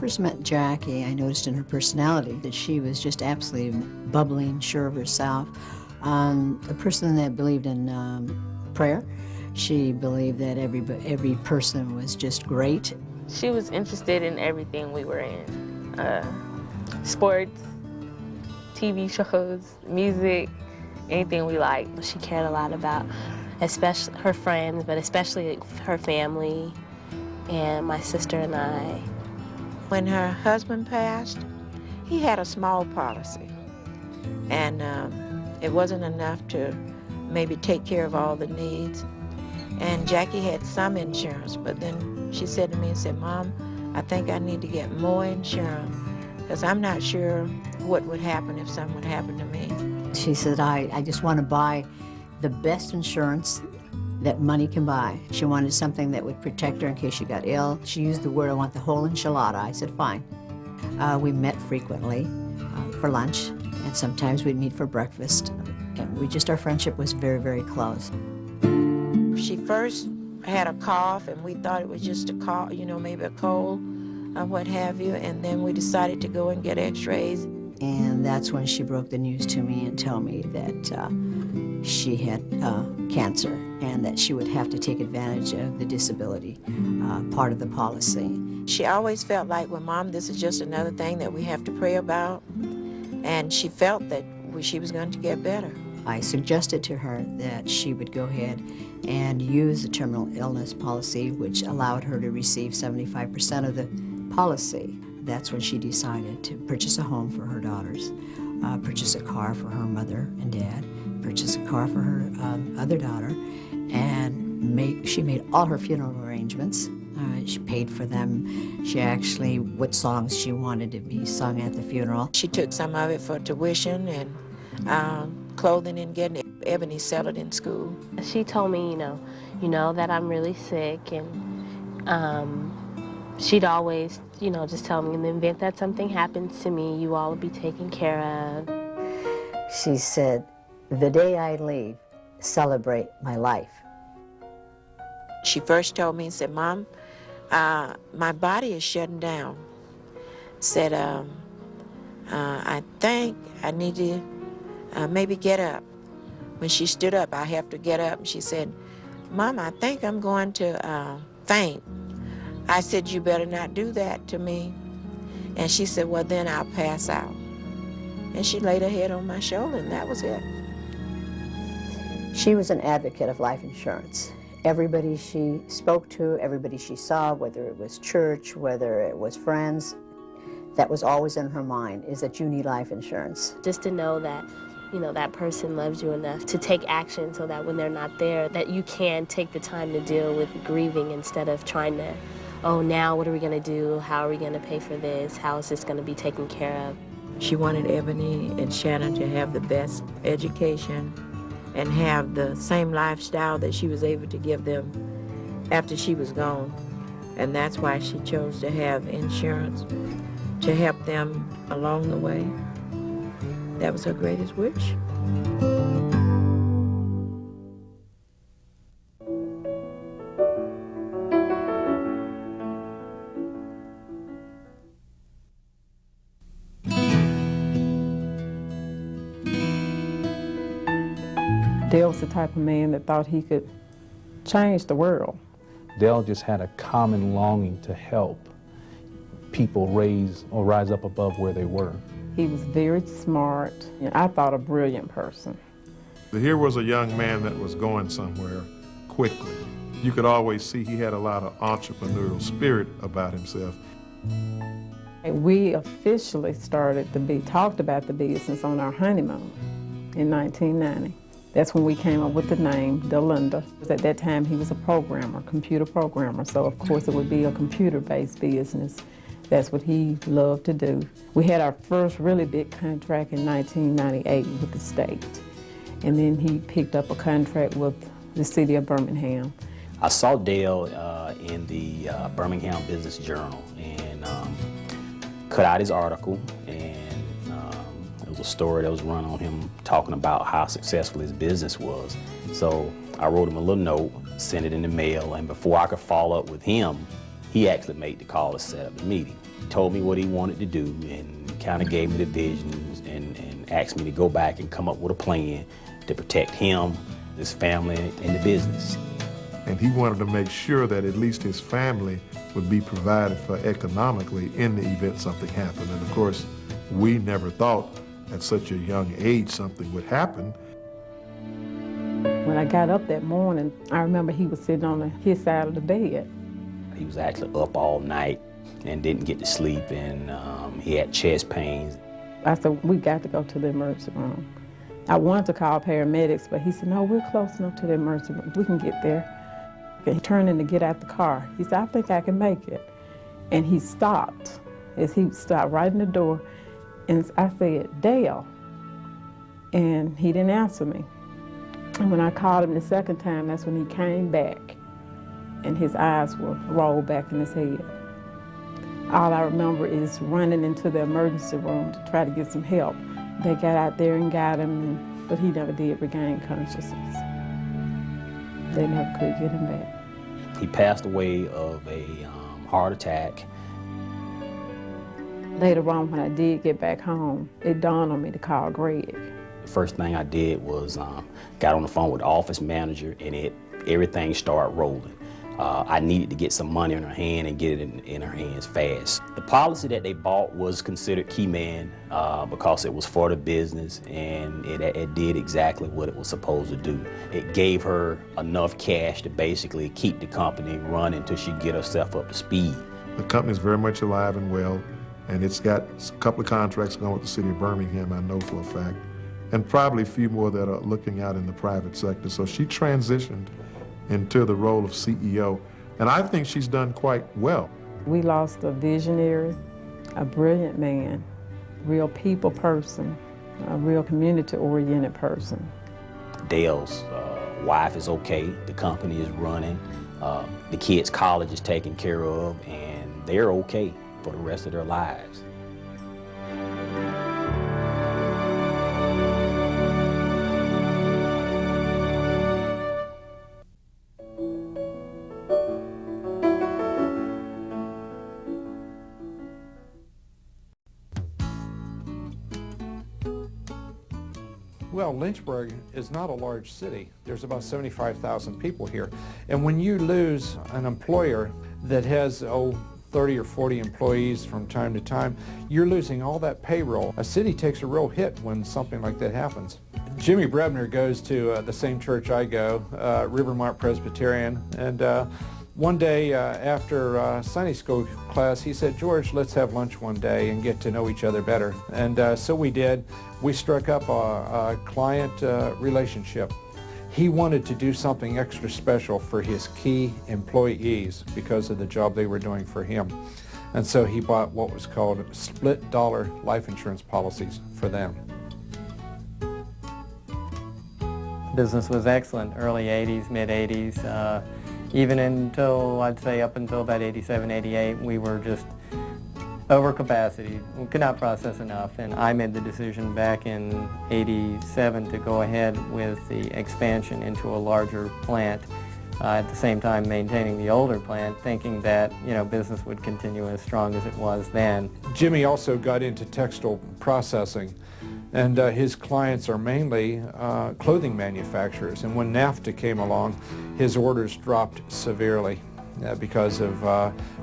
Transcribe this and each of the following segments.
first met Jackie, I noticed in her personality that she was just absolutely bubbling, sure of herself. A person that believed in prayer. She believed that every person was just great. She was interested in everything we were in. Sports, TV shows, music, anything we liked. She cared a lot about, especially her friends, but especially her family and my sister and I. When her husband passed, he had a small policy, and it wasn't enough to maybe take care of all the needs. And Jackie had some insurance, but then she said to me and said, "Mom, I think I need to get more insurance because I'm not sure what would happen if something would happen to me." She said, I just want to buy the best insurance that money can buy. She wanted something that would protect her in case she got ill. She used the word, "I want the whole enchilada." I said, fine. We met frequently for lunch, and sometimes we'd meet for breakfast. And our friendship was very, very close. She first had a cough, and we thought it was just a cough, maybe a cold or what have you, and then we decided to go and get x-rays. And that's when she broke the news to me and told me that she had cancer and that she would have to take advantage of the disability part of the policy. She always felt like, well, Mom, this is just another thing that we have to pray about. And she felt that she was going to get better. I suggested to her that she would go ahead and use the terminal illness policy, which allowed her to receive 75% of the policy. That's when she decided to purchase a home for her daughters, purchase a car for her mother and dad, purchase a car for her other daughter, and she made all her funeral arrangements. She paid for them. She actually, what songs she wanted to be sung at the funeral. She took some of it for tuition and clothing and getting Ebony settled in school. She told me, that I'm really sick, and she'd always, just tell me, in the event that something happens to me, you all will be taken care of. She said, "The day I leave, celebrate my life." She first told me and said, "Mom, my body is shutting down." Said, "I think I need to maybe get up." When she stood up, I have to get up. And she said, "Mom, I think I'm going to faint." I said, "You better not do that to me." And she said, "Well, then I'll pass out." And she laid her head on my shoulder, and that was it. She was an advocate of life insurance. Everybody she spoke to, everybody she saw, whether it was church, whether it was friends, that was always in her mind, is that you need life insurance. Just to know that, that person loves you enough to take action so that when they're not there, that you can take the time to deal with grieving instead of trying to, oh, now what are we going to do? How are we going to pay for this? How is this going to be taken care of? She wanted Ebony and Shannon to have the best education and have the same lifestyle that she was able to give them after she was gone. And that's why she chose to have insurance to help them along the way. That was her greatest wish. Dale was the type of man that thought he could change the world. Dale just had a common longing to help people rise up above where they were. He was very smart, and I thought a brilliant person. Here was a young man that was going somewhere quickly. You could always see he had a lot of entrepreneurial spirit about himself. We officially started to be talked about the business on our honeymoon in 1990. That's when we came up with the name, Delinda. At that time, he was a programmer, computer programmer, so of course it would be a computer-based business. That's what he loved to do. We had our first really big contract in 1998 with the state, and then he picked up a contract with the city of Birmingham. I saw Dale in the Birmingham Business Journal and cut out his article, and it was a story that was run on him talking about how successful his business was. So I wrote him a little note, sent it in the mail, and before I could follow up with him, He actually made the call to set up the meeting. He told me what he wanted to do and kind of gave me the visions and asked me to go back and come up with a plan to protect him, his family, and the business. And he wanted to make sure that at least his family would be provided for economically in the event something happened. And of course, we never thought at such a young age something would happen. When I got up that morning, I remember he was sitting on his side of the bed. He was actually up all night and didn't get to sleep, and he had chest pains. I said, we got to go to the emergency room. I wanted to call paramedics, but he said, no, we're close enough to the emergency room. We can get there. He turned in to get out the car. He said, I think I can make it. And he stopped. As he stopped right in the door, and I said, Dale. And he didn't answer me. And when I called him the second time, that's when he came back, and his eyes were rolled back in his head. All I remember is running into the emergency room to try to get some help. They got out there and got him, but he never did regain consciousness. They never could get him back. He passed away of a heart attack. Later on, when I did get back home, it dawned on me to call Greg. The first thing I did was got on the phone with the office manager, and everything started rolling. I needed to get some money in her hand and get it in her hands fast. The policy that they bought was considered key man because it was for the business, and it did exactly what it was supposed to do. It gave her enough cash to basically keep the company running until she get herself up to speed. The company's very much alive and well, and it's got a couple of contracts going with the city of Birmingham, I know for a fact, and probably a few more that are looking out in the private sector. So she transitioned into the role of CEO, and I think she's done quite well. We lost a visionary, a brilliant man, real people person, a real community-oriented person. Dale's wife is okay, the company is running, the kids' college is taken care of, and they're okay for the rest of their lives. Well, Lynchburg is not a large city. There's about 75,000 people here. And when you lose an employer that has, 30 or 40 employees from time to time, you're losing all that payroll. A city takes a real hit when something like that happens. Jimmy Brebner goes to the same church I go, Rivermont Presbyterian, and one day after Sunday school class, he said, George, let's have lunch one day and get to know each other better. And so we did. We struck up a client relationship. He wanted to do something extra special for his key employees because of the job they were doing for him. And so he bought what was called split dollar life insurance policies for them. Business was excellent, early 80s, mid 80s. Even until, I'd say up until about 87, 88, we were just over capacity. We could not process enough, and I made the decision back in 87 to go ahead with the expansion into a larger plant, at the same time maintaining the older plant, thinking that, business would continue as strong as it was then. Jimmy also got into textile processing, and his clients are mainly clothing manufacturers, and when NAFTA came along, his orders dropped severely because of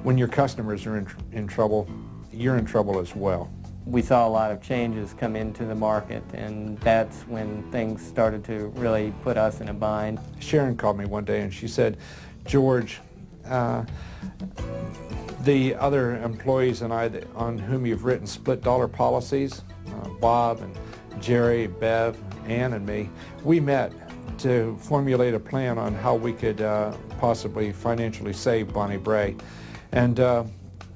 when your customers are in trouble, you're in trouble as well. We saw a lot of changes come into the market, and that's when things started to really put us in a bind. Sharon called me one day and she said, George, the other employees and I on whom you've written split dollar policies, Bob and Jerry, Bev, Ann and me, we met to formulate a plan on how we could possibly financially save Bonnie Bray. And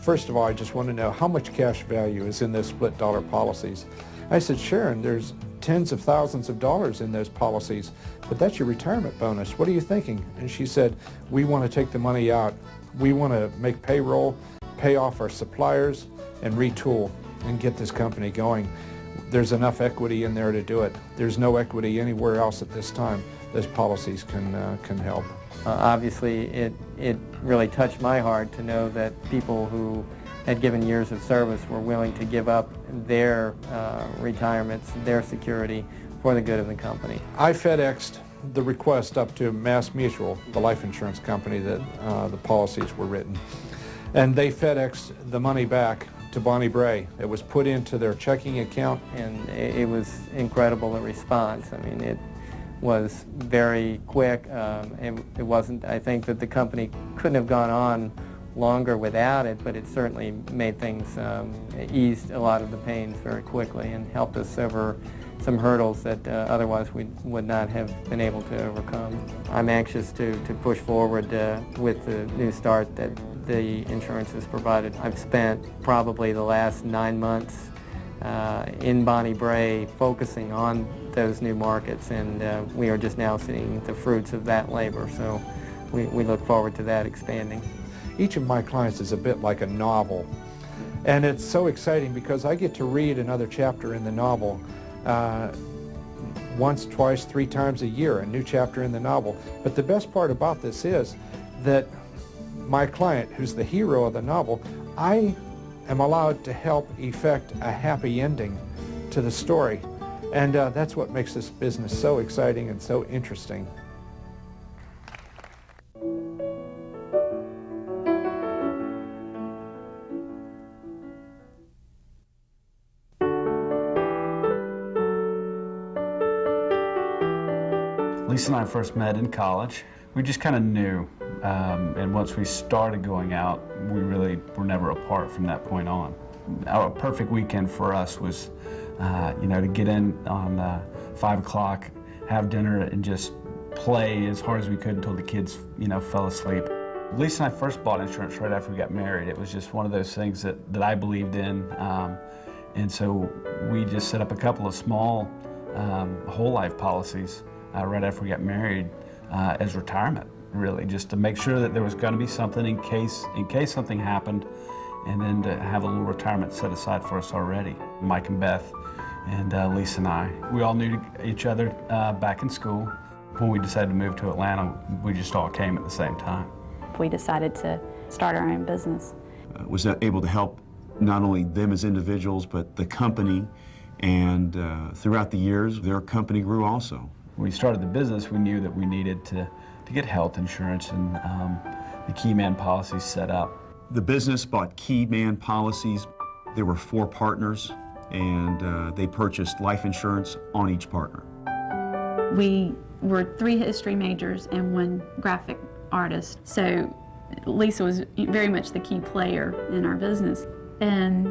first of all, I just want to know how much cash value is in those split dollar policies. I said, Sharon, there's tens of thousands of dollars in those policies, but that's your retirement bonus. What are you thinking? And she said, we want to take the money out. We want to make payroll, pay off our suppliers, and retool and get this company going. there's enough equity in there to do it. There's no equity anywhere else at this time. Those policies can help. Obviously, it really touched my heart to know that people who had given years of service were willing to give up their retirements, their security, for the good of the company. I FedExed the request up to Mass Mutual, the life insurance company that the policies were written, and they FedExed the money back to Bonnie Bray. It was put into their checking account. And it was incredible, the response. I mean, it was very quick. It wasn't, I think that the company couldn't have gone on longer without it, but it certainly made things, eased a lot of the pains very quickly and helped us over some hurdles that otherwise we would not have been able to overcome. I'm anxious to push forward with the new start that the insurance has provided. I've spent probably the last 9 months in Bonnie Bray focusing on those new markets, and we are just now seeing the fruits of that labor, so we look forward to that expanding. Each of my clients is a bit like a novel, and it's so exciting because I get to read another chapter in the novel once, twice, 3 times a year, a new chapter in the novel. But the best part about this is that my client, who's the hero of the novel, I am allowed to help effect a happy ending to the story. And that's what makes this business so exciting and so interesting. Lisa and I first met in college. We just kind of knew, and once we started going out, we really were never apart from that point on. A perfect weekend for us was, to get in on 5 o'clock, have dinner, and just play as hard as we could until the kids, fell asleep. Lisa and I first bought insurance right after we got married. It was just one of those things that I believed in, and so we just set up a couple of small whole life policies right after we got married as retirement, really, just to make sure that there was going to be something in case something happened, and then to have a little retirement set aside for us already. Mike and Beth and Lisa and I, we all knew each other back in school. When we decided to move to Atlanta, we just all came at the same time. We decided to start our own business. Was able to help not only them as individuals, but the company, and throughout the years, their company grew also. When we started the business, we knew that we needed to get health insurance and the Key Man policies set up. The business bought Key Man policies. There were 4 partners, and they purchased life insurance on each partner. We were 3 history majors and 1 graphic artist, so Lisa was very much the key player in our business. And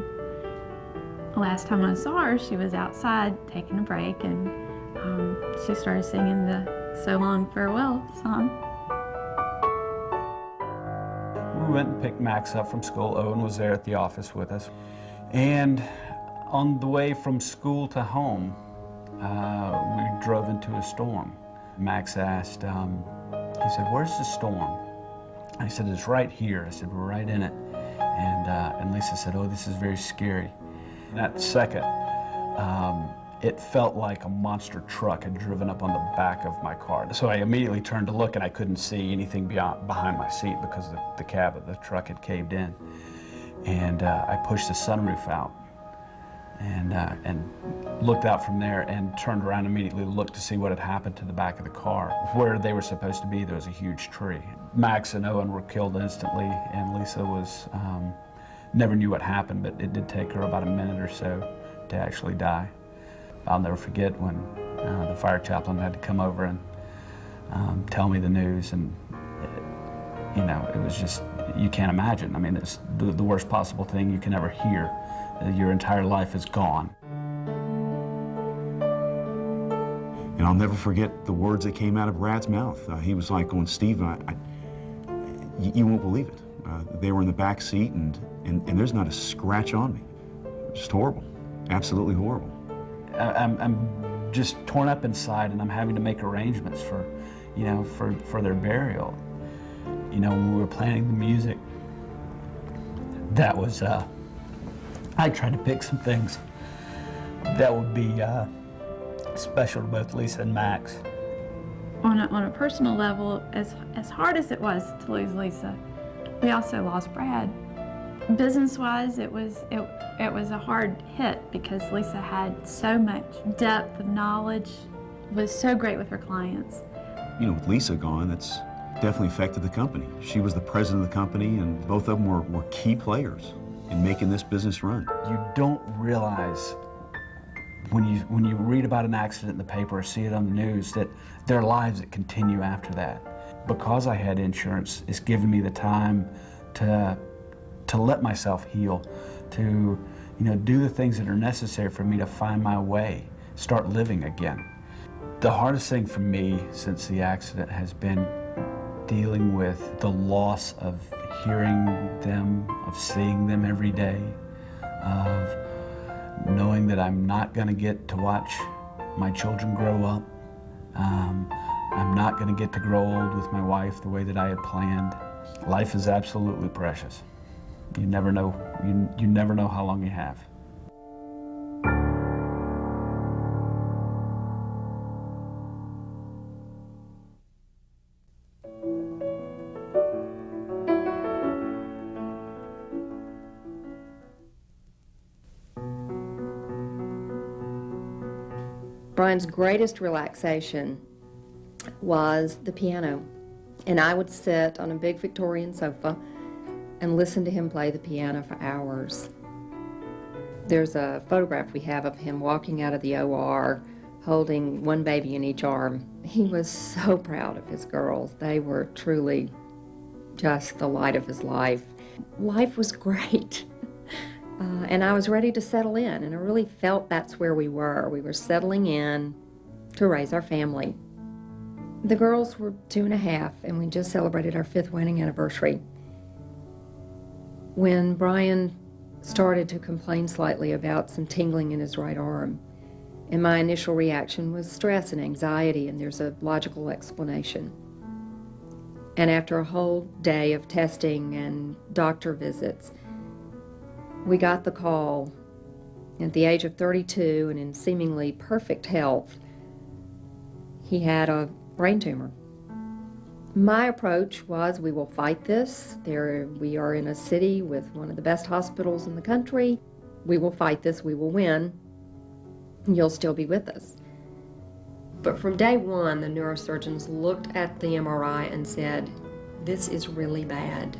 the last time I saw her, she was outside taking a break, and she started singing the So Long Farewell song. We went and picked Max up from school. Owen was there at the office with us. And on the way from school to home, we drove into a storm. Max asked, he said, "Where's the storm?" I said, "It's right here." I said, "We're right in it." And Lisa said, "Oh, this is very scary." In that second, it felt like a monster truck had driven up on the back of my car. So I immediately turned to look, and I couldn't see anything behind my seat because the cab of the truck had caved in. And I pushed the sunroof out and looked out from there and turned around immediately to look to see what had happened to the back of the car. Where they were supposed to be, there was a huge tree. Max and Owen were killed instantly, and Lisa was, never knew what happened, but it did take her about a minute or so to actually die. I'll never forget when the fire chaplain had to come over and tell me the news, and it was just, you can't imagine. I mean, it's the worst possible thing you can ever hear. Your entire life is gone. And I'll never forget the words that came out of Brad's mouth. He was like, "Going, Steve, you won't believe it." They were in the back seat, and there's not a scratch on me. Just horrible, absolutely horrible. I'm just torn up inside, and I'm having to make arrangements for their burial. When we were planning the music, that was, I tried to pick some things That would be special to both Lisa and Max. On a personal level, as hard as it was to lose Lisa, we also lost Brad. Business-wise, it was a hard hit because Lisa had so much depth of knowledge, was so great with her clients. You know, with Lisa gone, that's definitely affected the company. She was the president of the company, and both of them were key players in making this business run. You don't realize when you read about an accident in the paper or see it on the news that there are lives that continue after that. Because I had insurance, it's given me the time to let myself heal, to do the things that are necessary for me to find my way, start living again. The hardest thing for me since the accident has been dealing with the loss of hearing them, of seeing them every day, of knowing that I'm not going to get to watch my children grow up. I'm not going to get to grow old with my wife the way that I had planned. Life is absolutely precious. You never know. You never know how long you have. Brian's greatest relaxation was the piano, and I would sit on a big Victorian sofa and listen to him play the piano for hours. There's a photograph we have of him walking out of the OR holding one baby in each arm. He was so proud of his girls. They were truly just the light of his life. Life was great. And I was ready to settle in, and I really felt that's where we were. We were settling in to raise our family. The girls were 2.5, and we just celebrated our 5th wedding anniversary. When Brian started to complain slightly about some tingling in his right arm, and my initial reaction was stress and anxiety, and there's a logical explanation. And after a whole day of testing and doctor visits, we got the call at the age of 32 and in seemingly perfect health. He had a brain tumor. My approach was, we will fight this. We are in a city with one of the best hospitals in the country. We will fight this, we will win. You'll still be with us. But from day one, the neurosurgeons looked at the MRI and said, this is really bad.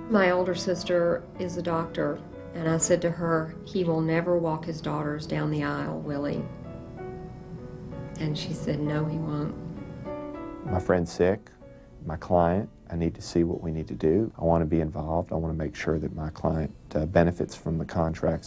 My older sister is a doctor, and I said to her, he will never walk his daughters down the aisle, will he? And she said, no, he won't. My friend's sick, my client, I need to see what we need to do. I want to be involved. I want to make sure that my client benefits from the contracts